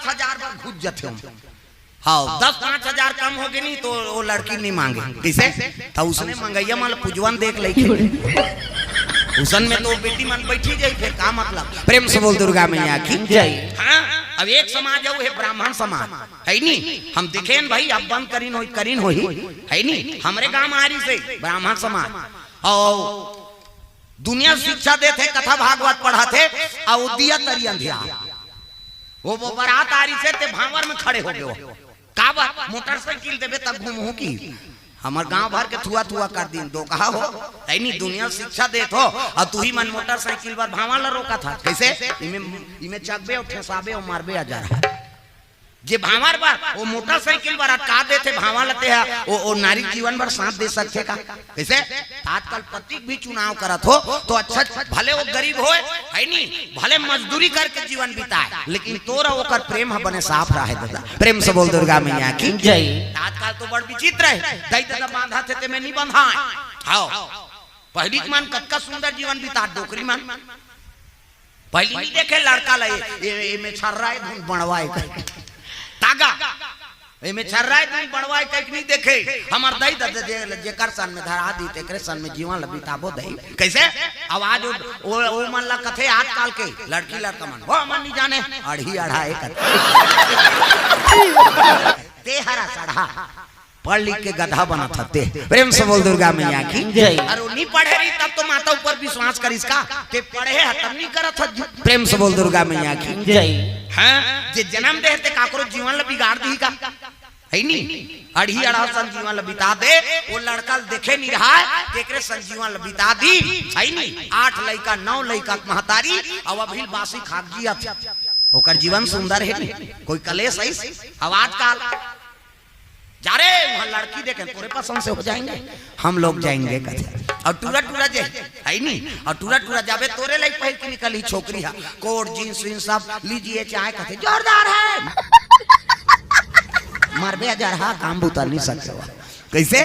5,000 बार घुस जाते हम। हाँ 10-5,000 कम हो गई नहीं तो वो लड़की नहीं मांगे किसे तो उसने मंगैया माल पुजवन देख ली उसन में तो बेटी मन बैठी जाई फिर का मतलब। प्रेम से बोल दुर्गा मैया की जय। हाँ अब एक समाज है ब्राह्मण समाज है नी हम दिखे भाई अब बंद करीन हो है नी हमरे गांव मारी से ब्राह्मण समाज और दुनिया शिक्षा देते कथा भागवत पढ़ाते और दिया तरी अंधिया वो बारात आ रही से ते भावर में खड़े हो गए का बात मोटरसाइकिल देवे तब घूमू की हमार गांव भर के थुआ कर दिन दो कहा हो नहीं दुनिया शिक्षा देत हो और तू ही मन मोटरसाइकिल पर भावा ला रोका था कैसे इमे चकबे और ठेसाबे और मारबे आ जा रहा जे भावर पर वो मोटरसाइकिल पर अटका देते भावा लेते हैं वो नारी जीवन भर साथ दे सकते का कैसे। आजकल प्रतीक भी चुनाव करत हो तो अच्छा भले वो गरीब हो है नी भले मजदूरी करके जीवन बिताए लेकिन तोरा ओकर प्रेम बने साफ रहे दादा। प्रेम से बोल दुर्गा मैया की जय। आजकल तो बड़ विचित्र है दई दादा बांधा थे ते में नहीं बंधा आओ पहली मन कतका सुंदर जीवन बिता डोकरी मन पहली नहीं देखे लड़का ले में छर्रा है बनवाए तागा एमे छर्राय दिन बनवाए कइक नहीं देखे हमर दई दद जेकर सन में धरा दी तेकरे सन में जीवन बिताबो दई कैसे आवाज ओ मन ला कथे आजकल के लड़की लड़का मन वो मन नहीं जाने अढ़ी अढ़ाए ते हरा सढ़ा पढ़ लिख के गधा बना था ते। प्रेम से बोल दुर्गा मैया की जय। अरे नहीं पढ़े रही तब तो माता ऊपर विश्वास कर इसका ते पढ़े है तब नहीं करत था। प्रेम से बोल दुर्गा मैया की जय। हाँ जे जन्म दे ते काकरो जीवन ल बिगाड़ दी का है नी अढ़ी अढ़ा सन जीवन ल बिता दे वो लड़का देखे नहीं रहा तेकरे सन जीवन ल बिता दी है नी 8 लड़का 9 लड़का महतारी अब अभी बासी खा गया ओकर जीवन सुंदर है कोई कलेश है आवाज का जा रे वहाँ लड़की देखे तोरे पसंद से हो जाएंगे हम लोग जाएंगे कथे और टूरा जे है नी और टूरा जाबे तोरे लाई पहन के निकली छोकरी है कोट जींस विंस सब लीजिए चाहे कथे जोरदार है मरबे हजार हा काम बुता नहीं सकते कैसे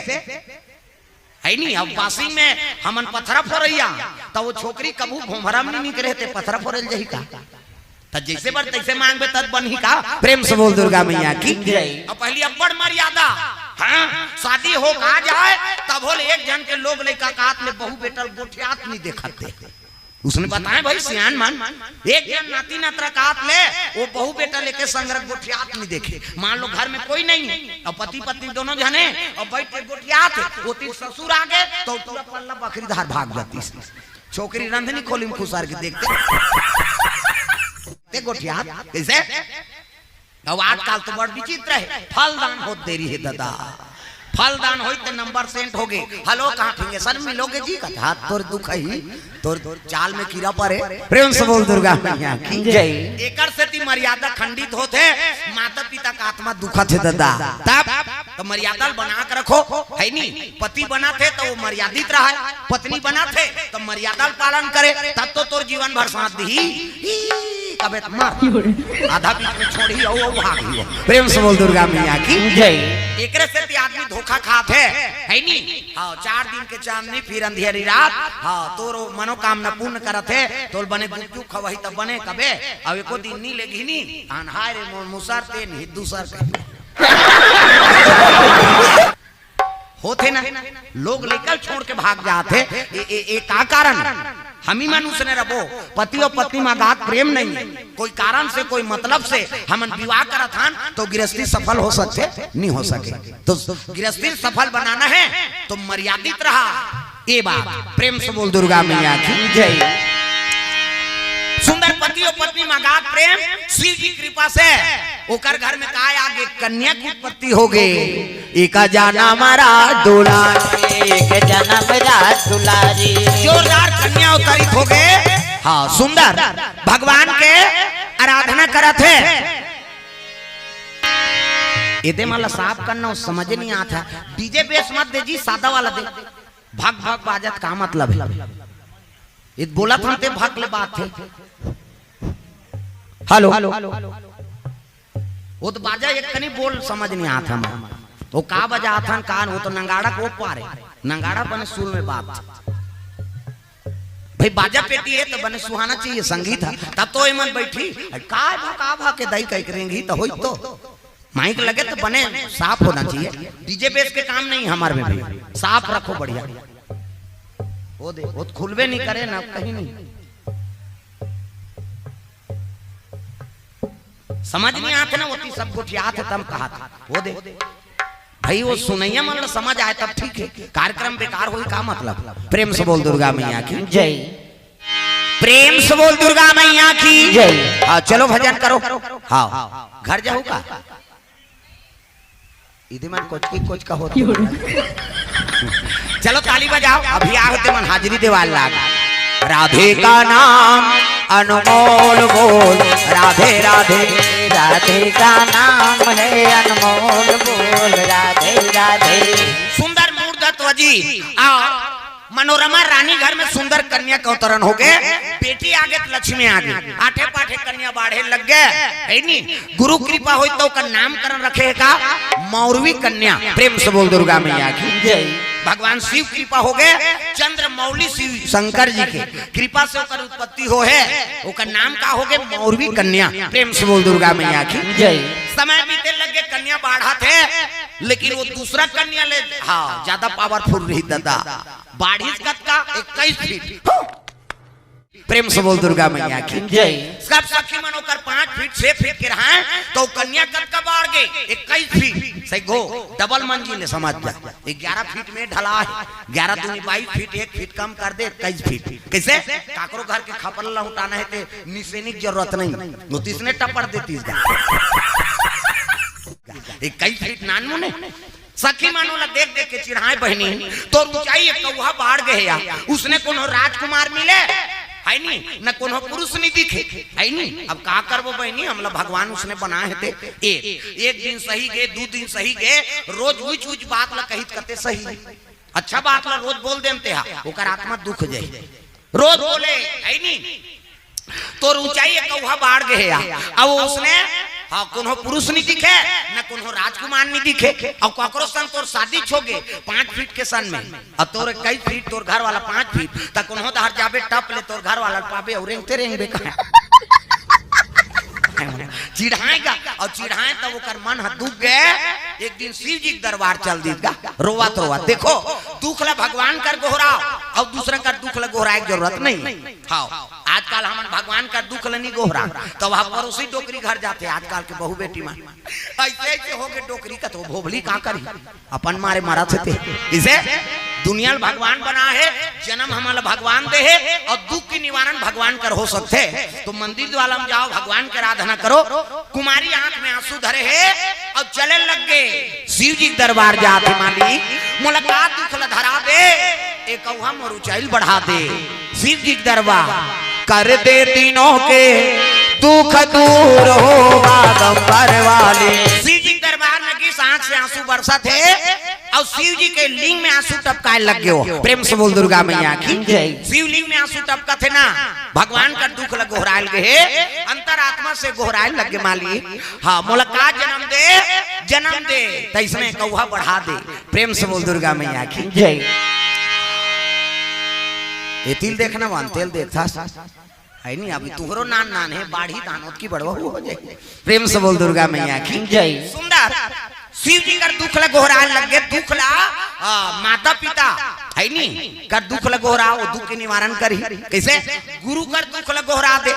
है नी। अब बासी में हमन पथरा फोरैया तो वो छोकरी कबू घुमरा में नहीं निकले थे पथरा फोरल जही का जैसे बर तैसे मांगबे तब बनी का। प्रेम से बोल दुर्गा मैया की जय। अब पहली अब्बड़ मर्यादा हाँ शादी हो कहा जाए तब होल एक जन के लोग लेका कात में बहु बेटा गोठियात नहीं देखते उसने बताया भाई सियान मान एक जन नाती नातरा कात ले वो बहु बेटा लेके संग्रह गोठियात नहीं देखे मान लो घर में कोई नहीं और पति पत्नी दोनों जने और बैठ के गोठियात वो तीर ससुर आ गए तो पूरा पल्ला बकरी धार भाग जाती छोकरी रंधनी खोली में खुसार के देखते गोठियात कैसे। अब आजकल तो बड़ विचित्र है फलदान हो देरी है दादा फलदान हो तो नंबर सेंट हो गए हेलो कहाँ ठेंगे सर मिलोगे जी का हाथ तोर दुख ही तोर चाल में कीड़ा पड़े। प्रेम से बोल दुर्गा मैया की जय। एकर से मर्यादा खंडित होते माता पिता का आत्मा दुखत है दादा तब तो मर्यादा बना के रखो है नी पति बना थे तो वो मर्यादित रहा पत्नी बना थे तो मर्यादा पालन करे तब तो तोर जीवन भर साथ दी कबे मार आधा बीच में छोड़ी ओ भागी। प्रेम से बोल दुर्गा मैया की जय। एकरे से आदमी धोखा खाते है नी हां 4 दिन के चांदनी फिर अंधेरी रात हां तोरो मनोकामना पूर्ण करत है तोल बने गुप्चुप खवही तब बने कबे अब एको दिन नी लेगी नी अनहाय रे मुसर ते हिंदू सर होते ना लोग लेकर छोड़ के भाग जाते एक का कारण हम ही मनुष्य ने रबो पति और पत्नी में गात प्रेम नहीं कोई कारण से कोई मतलब से हम विवाह करत हन तो गृहस्थी सफल हो सकते नहीं हो सके तो गृहस्थी सफल बनाना है तो मर्यादित रहा ये बात। प्रेम से बोल दुर्गा मैया की जय। सुंदर पति और पत्नी में गात प्रेम शिव की कृपा से ओकर घर में काय आगे कन्या की उत्पत्ति हो गई एक जन्म रात दुलारी एक जन्म रात दुलारी जोरदार कन्या अवतरित हो गए हाँ सुंदर भगवान के आराधना करत है इधे माला साफ करना समझ नहीं आता डीजे बेस मत दे जी सादा वाला दे भग भग बाजत का मतलब है ये बोला था ते भग ले बात थे हेलो वो तो बाजा एक कनी बोल समझ नहीं आता वो का बजा आता कान वो तो नंगाड़ा को पारे नंगाड़ा बने सुर में बात। भाई बाजा पेटी है तो बने सुहाना चाहिए संगीत है, तब तो एमन बैठी का भा के दाई कह करेंगी तो होई तो माइक लगे तो बने साफ होना चाहिए। डीजे बेस के काम नहीं हमारे में भी, साफ रखो बढ़िया। वो दे वो खुलबे नहीं करे ना कहीं नहीं, समझ नहीं आते ना, वो सब गोठियात है तब कहा था। वो दे भाई वो सुनैया मतलब समझ आए तब ठीक है, कार्यक्रम बेकार हुई का मतलब। प्रेम से बोल दुर्गा मैया की जय, प्रेम से बोल दुर्गा मैया की जय। हाँ चलो भजन करो। हाँ घर जाओ का इधर मन कुछ का होता चलो ताली बजाओ। अभी आते मन हाजिरी देवाल लाग। राधे का नाम अनमोल बोल, राधे राधे राधे का नाम है अनमोल बोल, राधे राधे। सुंदर मूर्धत्वजी और मनोरमा रानी घर में सुंदर कन्या का अवतरण हो गए। बेटी आगे तो लक्ष्मी आगे, आठे पाठे कन्या बाढ़े लग गए है नी। गुरु कृपा हो तो का नामकरण रखेगा मौरवी कन्या। प्रेम से बोल दुर्गा मैया की जय। भगवान शिव कृपा हो गए, चंद्र मौली शिव शंकर जी के कृपा से ओकर उत्पत्ति हो है, ओकर नाम का हो गए मौरवी कन्या। प्रेम से बोल दुर्गा मैया की जय। समय बीते लगे कन्या बाढ़ा थे, लेकिन वो दूसरा कन्या ले हाँ ज्यादा पावरफुल रही दादा। बाढ़ी का 21 फीट। प्रेम से बोल दुर्गा मैया की जय। सब सखी मन होकर 5 फीट 6 फीट के रहा तो कन्या कद का बाढ़ गए 21 फीट सही गो डबल मंजिल समझ जा। 11 फीट में ढला है, 11 दूनी 22 फीट, 1 फीट कम कर दे 21 फीट। कैसे काकरो घर के खपल उठाना है तो निशानी की जरूरत नहीं, नोटिस ने टपर देती 21 फीट नान मुने। सखी मानो ला देख देख के चिढ़ाए बहनी तो ऊंचाई कौहा बाढ़ गए, उसने कोनो राजकुमार मिले है नी न कोनो पुरुष नहीं दिखे है नी। अब का करबो बहनी, हमला भगवान उसने बनाए थे। एक दिन सही गए, 2 दिन सही गए, रोज उच बात ला कहित करते सही अच्छा बात ला रोज बोल देते हा ओकर आत्मा दुख जाए, रोज बोले है नी। तो ऊंचाई कौहा बाढ़ गए अब उसने हाँ कोनो पुरुष नहीं दिखे न कोनो राजकुमार नहीं दिखे। और ककरो संग तोर शादी छोगे 5 फीट के सन में, अब तोर 21 फीट तोर घर वाला 5 फीट तक कोनो दहर जाबे टप ले तोर घर वाला पाबे और रेंगते रेंगबे चिढ़ाएगा और चिढ़ाए तब ओकर मन ह दुख गए। एक दिन शिव जी के दरबार चल दीगा रोवत रोवत। देखो दुख ला भगवान कर गोहराओ और दूसरा का दुख ला गोहराए की जरूरत नहीं। हाँ आजकल हम भगवान का दुख ला नहीं गोहरा तो वहां पड़ोसी डोकरी घर जाते। आजकल के बहु बेटी मां ऐसे ऐसे हो गए डोकरी का तो भोभली का करी अपन मारे मारा थे। इसे दुनिया भगवान बना है, जन्म हमारा भगवान दे है और दुख की निवारण भगवान कर हो सकते है। तो मंदिर वाला में जाओ भगवान की आराधना करो। कुमारी आंख में आंसू धरे है और चले लग गए शिव जी दरबार जाते माली मुलाकात दुख ला धरा दे एक मोर ऊंचाई बढ़ा दे। शिव जी दरबार कर दे तीनों के दुख दूर हो बागंबर वाले। शिव जी दरबार में की आंख से आंसू बरसा थे और शिव जी के लिंग में आंसू टपकाए लग गए। प्रेम से बोल दुर्गा मैया की जय। शिव लिंग में आंसू टपका थे ना, भगवान का दुख लग गोहरायल गए, अंतरात्मा से गोहरायल लग गए माली। हाँ मुलाकात जन्म दे तैसने कौहा बढ़ा दे। प्रेम से बोल दुर्गा मैया की जय। ये तिल देखना वन तेल देखता है नहीं, अभी तुहरो नान नान है बाढ़ी दानोत की बड़वा हो जाए। प्रेम से बोल दुर्गा मैया की जय। सुंदर शिव जी कर दुख ला गोहराए लग गए। दुख ला माता पिता है नी कर दुख ला गोहरा वो दुख के निवारण करी। कैसे गुरु कर दुख ला गोहरा दे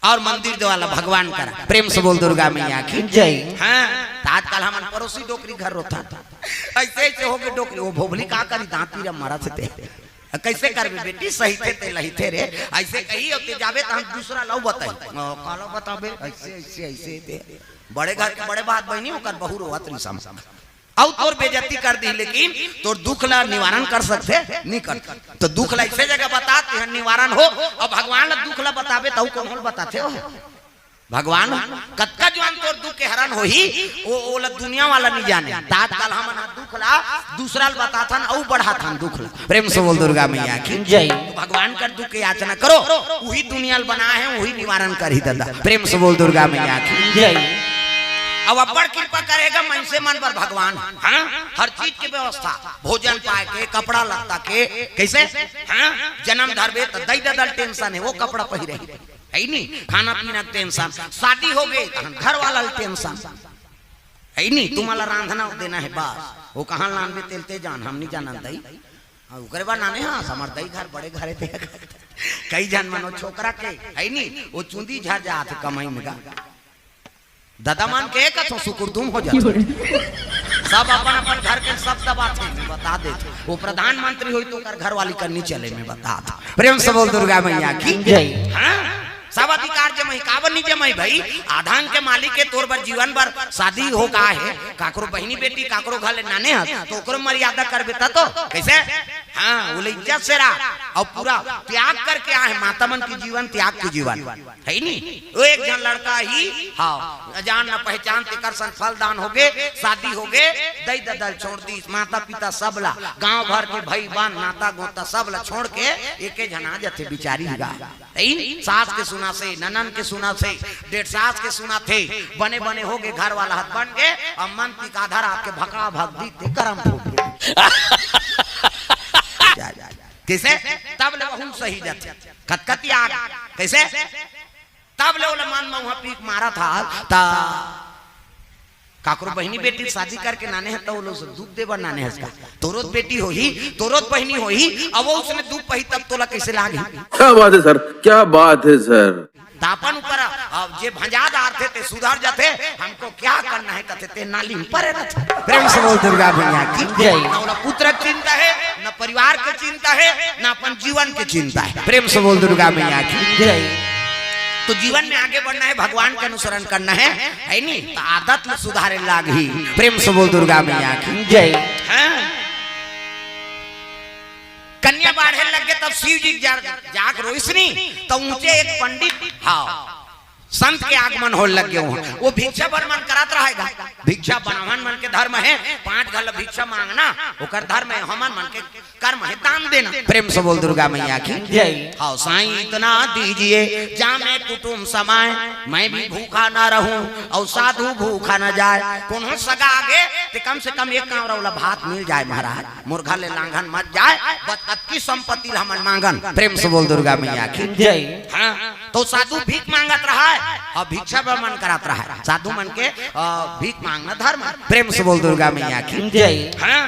और मंदिर वाला भगवान कर। प्रेम से बोल दुर्गा मैया की जय। हाँ आजकल हमारे पड़ोसी डोकरी घर रोता था ऐसे ऐसे हो गए डोकरी वो भोभली का करी दांती मरा थे। कैसे करबे बेटी सही थे ते लही थे रे ऐसे कही होते जाबे तो हम दूसरा लव बताई कालो बताबे ऐसे ऐसे ऐसे थे। बड़े घर के बड़े बात बहनी होकर बहु रोवत रिसम और तोर बेइज्जती कर दी, लेकिन तोर दुख ला निवारण कर सकते नहीं कर। तो दुख ला ऐसे जगह बताते हैं निवारण हो और भगवान ला दुख ला बताबे तो कौन होल बताते हो भगवान कतका जवान तोर दुख के हरण हो ही वो दुनिया वाला नहीं जाने। आजकल हम दुख ला दूसरा बताथन और बढ़ाथन दुख ला। प्रेम से बोल दुर्गा मैया की जय। भगवान कर दुख की याचना करो वही दुनिया बना है वही निवारण कर ही दादा। प्रेम से बोल दुर्गा मैया की जय। अब अब्बड़ कृपा करेगा मन से मन पर भगवान। हाँ हर चीज की व्यवस्था, भोजन पाए के, कपड़ा लगता के, कैसे हाँ जन्म धरबे तो दई ददल टेंशन है, वो कपड़ा पहिरे है नहीं, खाना पीना टेंशन, शादी हो गई घर वाला टेंशन है नहीं, तुम्हारा रांधना देना है बस, वो कहाँ लानबे तेलते जान हम नहीं जानन दई ओकरे बाद नाने। हाँ हमार दई घर बड़े घरे थे कई जन मनो छोकरा के है नहीं, वो चुंदी झा जात कमाई में दादा मान के कथो सुकुरदुम हो जाते सब अपन अपन घर के सब दबाते बता देते, वो प्रधानमंत्री हुई तो कर घर वाली करनी चले में बता था। प्रेम से बोल दुर्गा मैया की जय। हाँ सब अधिकार जमई काबर नहीं जमई भाई, आधान के मालिक के तौर पर जीवन भर शादी हो का है, काकरो बहनी बेटी काकरो घर नाने हस तो ओकरो मर्यादा कर बेता तो कैसे। हाँ वो इज्जत से रहा और पूरा त्याग करके आए, माता मन की जीवन त्याग की जीवन है नहीं। वो एक जन लड़का ही हाँ जान न पहचान ते कर सन फलदान हो गए, शादी हो गए, दई ददल छोड़ दी, माता पिता सबला गांव भर के भाई बहन नाता गोता सबला छोड़ के एक जना जाते बिचारी गा, सास के सुना से, ननन के सुना से, डेढ़ सास के सुना थे, बने बने हो गए, घर वाला हाथ बन गए और मन की काधर आपके भका भग दी करम कैसे तब ले वहू सही जाते कतकती आग कैसे तब ले मन में वहां पीक मारा था ता काकरो बहनी बेटी शादी करके नाने है तो वो लोग दूध देवर नाने है इसका तोरोत बेटी हो ही तोरोत बहनी हो ही, अब वो उसने दूध पही तब तोला कैसे लागी। क्या बात है सर, क्या बात है सर। तापन ऊपर अब जे भंजादार थे ते सुधार जाते, हमको क्या करना है कहते ते नाली पर रहते। प्रेम से बोल दुर्गा भैया की जय। ना पुत्र की चिंता है, न परिवार की चिंता है, न अपन जीवन की चिंता है। प्रेम से बोल दुर्गा भैया की जय। तो जीवन में आगे बढ़ना है, भगवान का अनुसरण करना है नहीं तो आदत में सुधारे लाग ही। प्रेम से बोल दुर्गा मैया की जय। कन्या बाढ़े लग गए तब शिव जी जाग रोशनी तो ऊंचे एक पंडित हाँ संत के आगमन हो लग गए वहां, वो भिक्षा बर्मन करात रहेगा। भिक्षा ब्राह्मण मन के धर्म है, 5 घर भिक्षा मांगना ओकर धर्म है, हमन मन के कर्म है दान देना। प्रेम से बोल दुर्गा मैया की जय। हाँ साईं इतना दीजिए जामे कुटुंब समाए, मैं भी भूखा ना रहूं और साधु भूखा न जाए। कोनो सगा आगे तो कम से कम एक कांवरा भात मिल जाए महाराज, मुर्गा ले लांघन मत जाए, बत की संपत्ति हमन मांगन। प्रेम से बोल दुर्गा मैया की जय। हाँ तो साधु भीख मांगत रहा है और भिक्षा ब्राह्मण करात रहा है, साधु मन के भीख मांगना धर्म। प्रेम से बोल दुर्गा मैया की जय। हाँ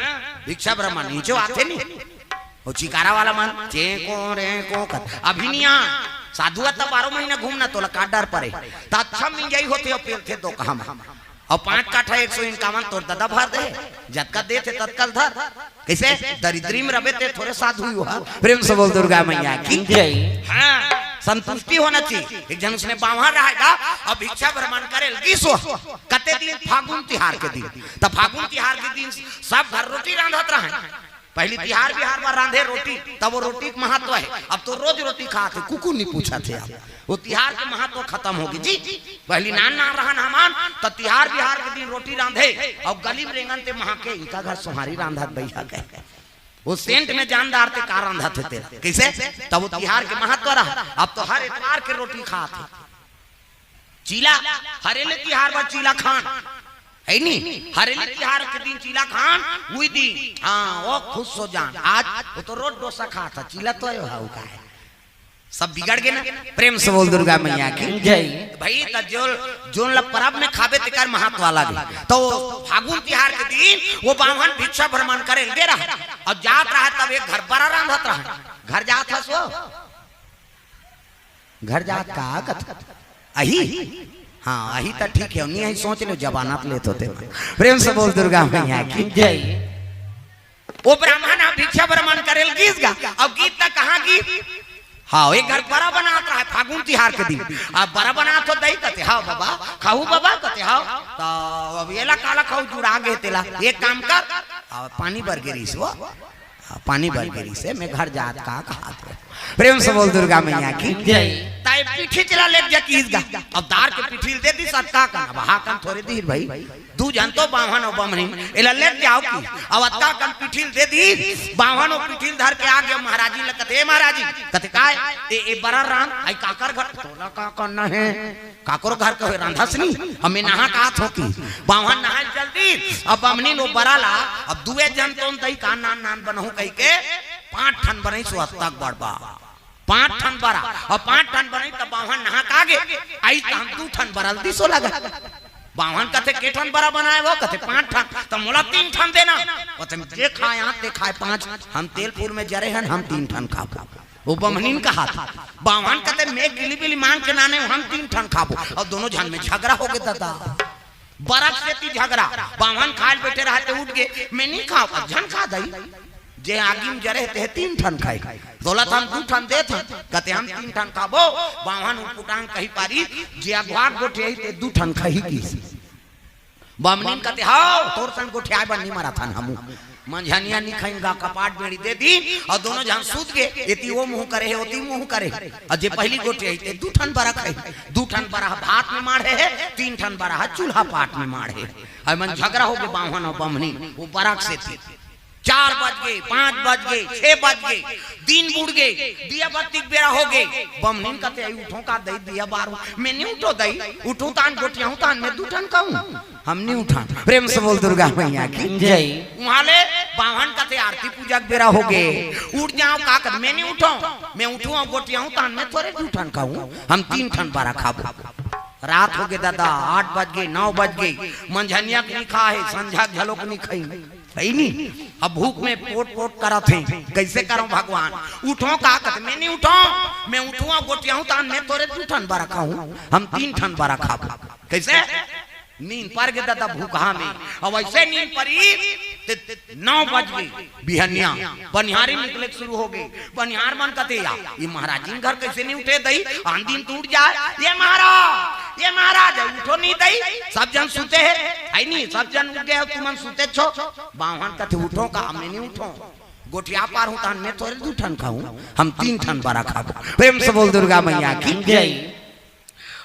भिक्षा ब्राह्मण नीचे आते नहीं, वो चिकारा वाला मन चेको रेको अभिनिया साधु तब 12 महीना घूमना तो काट डर पड़े तो अच्छा मिल जाई होते और पेल थे दो हम और 5 काठा 151 तोड़ दादा भर दे जतका दे थे तत्काल धर कैसे दरिद्री में रबे थे थोड़े साधु हुआ। प्रेम से बोल दुर्गा मैया की जय। हाँ संतुष्टि होना चाहिए। एक जन उसने बाहर रहेगा और भिक्षा भ्रमण करे कते दिन फागुन तिहार के दिन, तब फागुन तिहार के दिन सब घर रोटी रांधत रहे। पहली तिहार बिहार में रांधे रोटी, तब वो रोटी का महत्व है। अब तो रोज रोटी खाते, कुकू नहीं पूछा थे आप, वो तिहार के महत्व खत्म होगी जी। पहली नान ना रहन हमान तो तिहार बिहार के दिन रोटी रांधे और गली रेंगन ते महा के इनका घर सुहारी रांधत भैया के वो सेंट में जानदार थे का रांधत थे कैसे, तब वो तिहार के महत्व रहा। अब तो हर इतवार के रोटी खाते, चीला हरेले तिहार पर चीला खान है नहीं, हरेली तिहार के दिन चीला खान हुई दिन हाँ वो खुश हो जान। आज वो तो रोज डोसा खाता, चीला तो का है, सब बिगड़ गए ना। प्रेम से बोल दुर्गा मैया की जय। भाई जोन लग परब में खाबे ते कर महत्व वाला तो फागुन तिहार के दिन वो ब्राह्मण भिक्षा भ्रमण करे दे रहा और जात रहा, तब एक घर पर रांधत रहा। घर जात हस वो घर जात का अही हाँ अही तो ठीक है, नहीं सोच लो जबानात लेते होते। प्रेम से बोल दुर्गा मैया की जय। वो ब्राह्मण भिक्षा भ्रमण करे गीत गा, अब गीत तक कहाँ गीत हाँ एक घर बड़ा बनाता है फागुन तिहार के दिन। अब बड़ा बना तो दही कहते हाँ बाबा खाऊ बाबा कहते हाँ तो अब ये काला खाऊ जुड़ा गए तेला एक काम कर पानी भर गिरी से वो पानी भर गिरी से मैं घर जात का कहा प्रेम से बोल दुर्गा मैया की जय। ताई पीठी चला ले जा कीसगा अब दार के पीठी दे दी सत्ता का अब हाकन थोड़ी दी भाई दू जन तो बावन और बमनी एला ले जाओ की अब अत्ता कन पीठी दे दी बावन और पीठी धर के आ गया महाराजी लगते ए महाराजी कते काय ए बड़ा राम आई काकर घर तोला का करना है काकर घर के रांधसनी हमें नहा का थोकी बावन नहा जल्दी अब बमनी लो बराला अब दुए जन तो दई का नान नान बनहु कह के 5 ठन बनई सो हत्ता बड़बा 5 ठन बरा और 5 ठन बनी तब बावन नहा कागे आई त हम 2 ठन बरल दी सो लगा बावन कथे के ठन बरा बनाए वो कथे 5 ठन त मोला 3 ठन देना ओ तुम जे खाए हाथ ते खाए 5 हम तेल फूल में जरे हन हम 3 ठन खाबो वो बमनीन का हाथ बावन कथे मैं गिली बिली मांग के नाने हम 3 ठन खाबो और दोनों जन में झगड़ा हो गया दादा बरफ से ती झगड़ा बावन खाल बैठे रहते उठ के मैं नहीं खाओ जन खा दई जे आगी में जरे ते 3 ठन खाई दौलत हम 2 ठन दे थे कहते हम 3 ठन खाबो बावन पुटांग कही पारी जे अगवा गोठे ते 2 ठन खाई की बामनीन कहते हां तोर सन गोठे आय बन्नी मारा थन हमू मंझनिया नहीं खाएगा कपाट बेड़ी दे दी और दोनों जहां सूत गए एती वो मुंह करे है ओती मुंह करे और जे पहली गोठे आई ते 2 ठन बरा खाई 2 ठन बरा भात में मारे है 3 ठन बरा चूल्हा पाट में मारे है मन झगड़ा हो गए बावन और बमनी वो बराक से थी 4 बज गए 5 बज गए 6 बज गए दिन बुड़ गए दिया बत्ती बेरा हो गए बमनीन कहते आई उठो का दई दिया बार मैं नहीं उठो दई उठू तान गोटियां तान मैं 2 ठन कहूं हम नहीं उठा प्रेम से बोल दुर्गा मैया की जय। वहां ले बावन कहते आरती पूजा बेरा हो गए उठ जाओ का कर मैं नहीं उठो मैं उठूं गोटियां तान मैं थोड़े 2 ठन कहूं हम 3 ठन बारा खाबो रात हो गए दादा 8 बज गए 9 बज गए मंझनिया नहीं खाए संझा झलोक नहीं खाई सही नहीं अब भूख में पोट पोट करा थे कैसे करो भगवान उठो का कहते मैं नहीं उठो मैं उठूं गोटियां तान मैं थोड़े 2 ठन बारा खाऊं हम 3 ठन बारा खाबो कैसे नींद पर गए दादा भूखा में और वैसे नींद परी 9 बज गई बिहनिया बनिहारी निकले शुरू हो गए बनिहार मन कहते ये महाराज जी घर कैसे नहीं उठे दई आंधी टूट जाए ये महाराज उठो नहीं दई सब जन सुते है आई नहीं सब जन उठ गए तुम सुते छो बावन कहते उठो का हमने नहीं उठो गोटिया पार हूं तान मैं थोड़े 2 ठन खाऊं हम 3 ठन बरा खाबो प्रेम से बोल दुर्गा मैया की जय।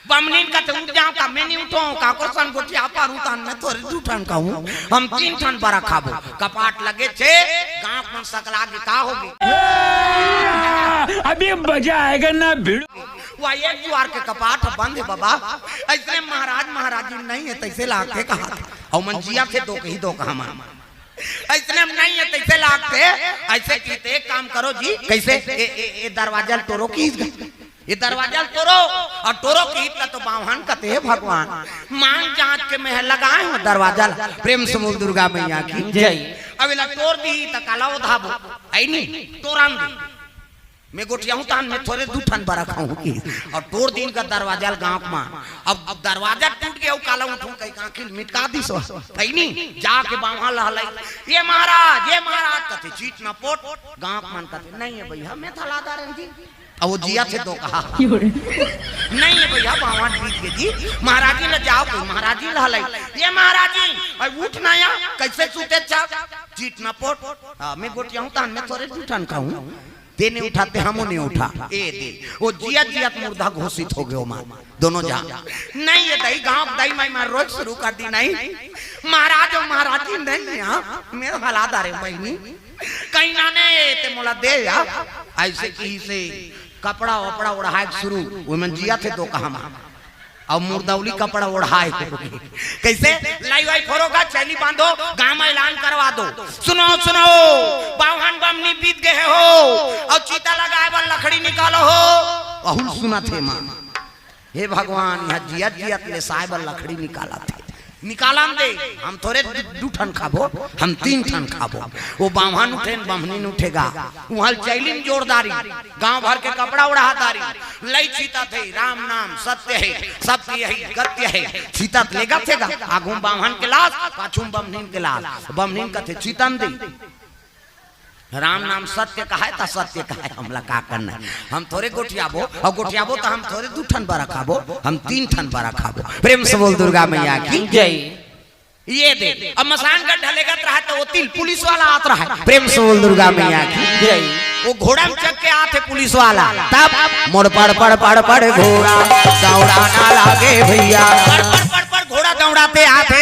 बमनीन का उठ जाओ का मैं नहीं उठो का कोसन गोटिया पार हूं तान मैं थोड़े 2 ठन खाऊं हम 3 ठन बरा खाबो कपाट लगे छे गांव में सकला के का होगी अभी मजा आएगा ना भिड़ वह एक द्वार के कपाट बंद है बाबा ऐसे महाराजी नहीं है तैसे लागते कहा और मंजिया थे दो कही दो कहा ऐसे नहीं है तैसे लागते ऐसे कहते एक काम करो जी कैसे ये दरवाजा तोड़ो की ये दरवाजा तोड़ो और तोड़ो की तो बावन कहते है भगवान मांग जांच के मैं लगाए हो दरवाजा प्रेम से बोल दुर्गा मैया की जय। अब इला तोड़ दी त काला धाबो आई नहीं तोराम दी मैं गोटिया हूं तान मैं थोड़े 2 ठन बरा खाऊं की और तोड़ दिन का दरवाजा गांव में अब दरवाजा टूट गया काला उठूं कई आखिर मिटका दी सो है नहीं जाके बावहा लहलाई ये महाराज कहते चीट ना पोट गांव मन कहते नहीं है भैया मैं थलादार हैं जी अब वो जिया थे दो कहा नहीं है भैया बावन बीत गए जी महाराज जी ले जाओ कोई महाराज जी लहलाई ये महाराज जी और उठना या कैसे सूते चा चीट ना पोट मैं गोटिया हूं तान मैं थोड़े 2 ठन खाऊं देने उठाते हम नहीं उठा ए दे वो जिया मुर्दा घोषित हो गए मां दोनों जा नहीं ये दई गांव दई मार रोज शुरू कर दी नहीं महाराज और महाराजी नहीं यहां मेरे हालात आ रहे बहनी कहीं ना ने ते मोला दे या ऐसे की से कपड़ा वपड़ा उड़ाए शुरू वो मन जिया थे दो कहा और मुर्दौली कपड़ा ओढ़ाए कैसे लाई वाई फोरोगा चैली बांधो गांव में ऐलान करवा दो सुनो बावन बमनी बीत गए हो और चीता लगाए वाला लकड़ी निकालो हो अहुल सुना थे मां हे भगवान यहाँ जिया ले साहब लकड़ी निकाला थे निकाला दे हम थोड़े 2 ठन खाबो हम 3 ठन खाबो वो बावन उठे बमनी उठेगा वहां चैलिन जोरदारी गांव भर के कपड़ा उड़ादारी लई चीता थे राम नाम सत्य है गत्य है चीता लेगा थेगा आगू बावन के लाश पाछू बमनी के लाश बमनी कहते चीतन दे राम नाम सत्य का है ता सत्य का है हमला का करना हम थोड़े गोटियाबो और गोटियाबो तो हम थोड़े 2 ठन बरा खाबो हम 3 ठन बरा खाबो प्रेम से बोल दुर्गा मैया की जय। ये दे अब मसान का ढलेगा रहा तो वो तिल पुलिस वाला आता रहा प्रेम से बोल दुर्गा मैया की जय। वो घोड़ा में चक के आते पुलिस वाला, तब मोड़ पड़ घोड़ा दौड़ाना लागे भैया, पड़ घोड़ा दौड़ाते आते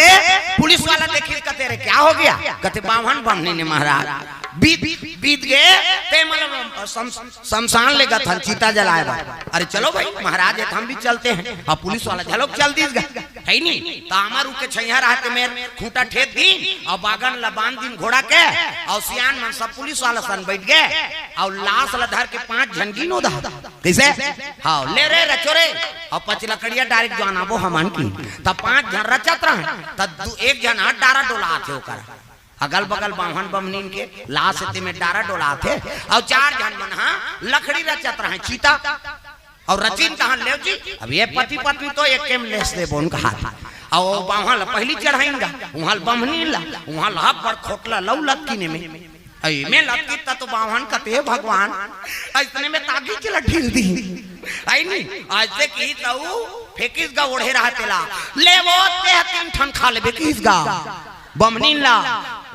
पुलिस वाला देखिए कहते रे क्या हो गया, कहते बावन बमनी ने महाराज बीत गए ते मतलब शमशान ले गए चीता जलाए बा। अरे चलो भाई महाराज हम भी चलते हैं। अब पुलिस वाला चलो चल दी है नहीं तो हमार के छैया रहते में खूंटा ठेत दी और बागन लबान दिन घोड़ा के और सियान मन सब पुलिस वाला सन बैठ गए और लाश लधर के 5 झनकी नो दा कैसे हाँ ले रे रचोरे और 5 लकड़िया डायरेक्ट जो आना वो हमन की तब 5 जन रचत रहे तब एक जन हाथ डारा डोला थे ओकर अगल बगल बावन बमनीन के लाश में डारा डोला थे और 4 जन मन हाँ लकड़ी रचत रहे चीता और रचिन कहा ले जी अब ये पति पत्नी तो एक केम लेस दे बोन कहा था और वहां पहली चढ़ाएंगा वहां बमनी ला वहां लाभ पर खोटला लौ लटकीने में आई में लटकी तो बावन कते भगवान इतने में तागी चला ढील दी आई नहीं आज से की तो फेकिस गा ओढ़े रहते ला ले वो ते 3 ठन खा लेबे किस गा बमनीन ला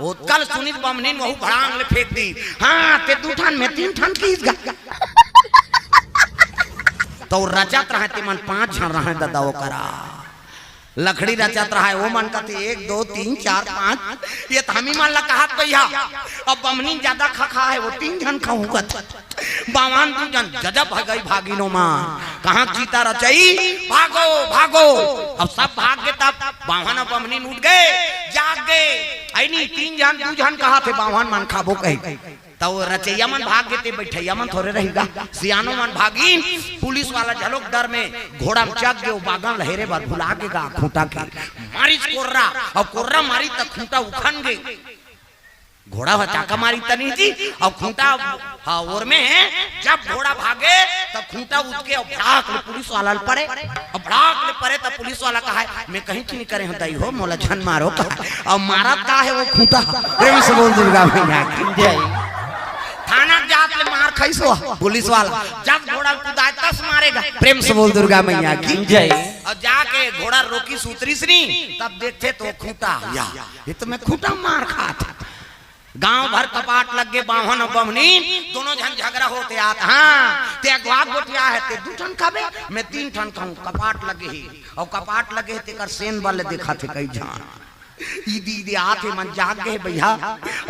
ओ कल सुनित बमनीन वहु भड़ांग ले फेंक दी हां ते 2 ठन में 3 ठन किस गा तो रचत रहे ते मन 5 जन रहे दादा वो करा लकड़ी रचत रहा है वो मन कहते 1 2 3 4 5 ये हमी मन ला कहा भैया अब बमनी ज्यादा खा है वो 3 जन खाऊंगा बावन 2 जन गजब है गई भागिनो मां कहां चीता रचई भागो भागो अब सब भाग गए तब बावन और बमनी उठ गए जाग गए आई नहीं 3 जन 2 जन कहा थे बावन मन खाबो कही तो रचैया मन भाग गए बैठैया मन थोड़े रहेगा सियानो मन भागी पुलिस वाला झलोक डर में घोड़ा में चक गए बागन लहेरे बार भुला के गा खूंटा के मारी कोर्रा और कोर्रा मारी तक खूंटा उखन गए घोड़ा चाका मारी तनी जी और खूंटा हाँ और में जब घोड़ा भागे तब खूंटा उठ के और भड़ाक ले पुलिस वाला पड़े और भड़ाक ले पड़े तब पुलिस वाला कहा है मैं कहीं की नहीं करे हूँ हो मोला झन मारो और मारा का है वो खूंटा प्रेम से बोल दुर्गा भैया जय थाना जात ले मार खैसो पुलिस वाला जब घोड़ा कूदा तस मारेगा प्रेम से बोल दुर्गा मैया की जय और जाके घोड़ा रोकी सूत्री श्री तब देखते तो खूंटा या ये तो मैं खूंटा मार खा था गांव भर कपाट लग गए बावन और बमनी दोनों जन झगड़ा होते आते हाँ ते अगवाग गोटिया है ते 2 ठन खाबे मैं 3 ठन खाऊं कपाट लगे ही और कपाट लगे ते कर सेन वाले देखा थे कई जान दीदी आते मन जाग गए भैया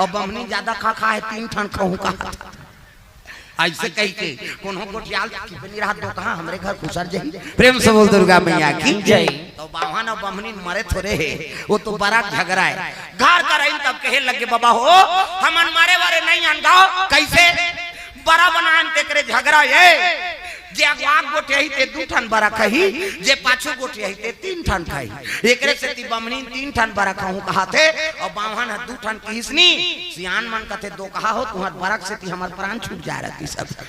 और बमनी ज्यादा खा है 3 ठन खाऊं का ऐसे कह के कोनो गोटियाल बनी रहा दो कहां हमरे घर खुसर जाई प्रेम से बोल दुर्गा मैया की जय तो बावन और बमनी मरे थोड़े है वो तो बड़ा झगड़ा है घर का रही तब कहे लगे बाबा हो हमन मारे वारे नहीं अनगाओ कैसे बड़ा बनान ते करे झगड़ा ये जे अगवाग गोटियाही ते 2 ठन बरा कही जे पाछू गोटियाही ते 3 ठन खाई एकरे से ती बमनी 3 ठन बरा कहूं कहा थे और बावन 2 ठन किसनी सियान मन कथे 2 कहा हो तुम्हार बरक से ती हमर प्राण छूट जा रहती सब